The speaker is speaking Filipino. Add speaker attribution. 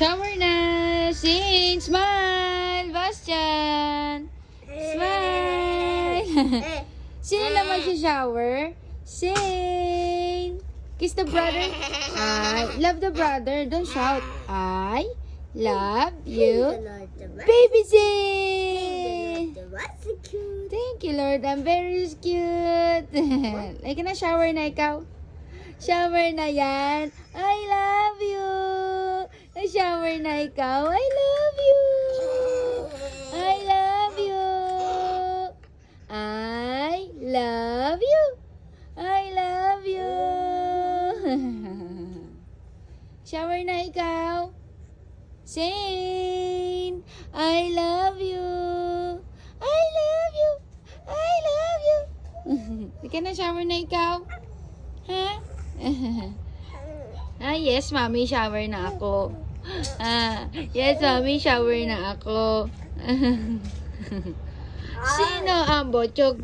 Speaker 1: Shower na! Shane! Smile! Bastian! Smile! Sino naman si shower? Shane! Kiss the brother. I love the brother. Don't shout. I love you. Baby Shane! Thank you, Lord. I'm very cute. Ay ka na, shower na ikaw. Shower na yan. I love you. Shower na ikaw. I love you. I love you. I love you. I love you. Shower na ikaw. Shane, I love you. I love you. I love you. Di ka na shower na ikaw? Ha? Yes, mommy, shower na ako. Yes, mommy, shower na ako. Sino ang botog?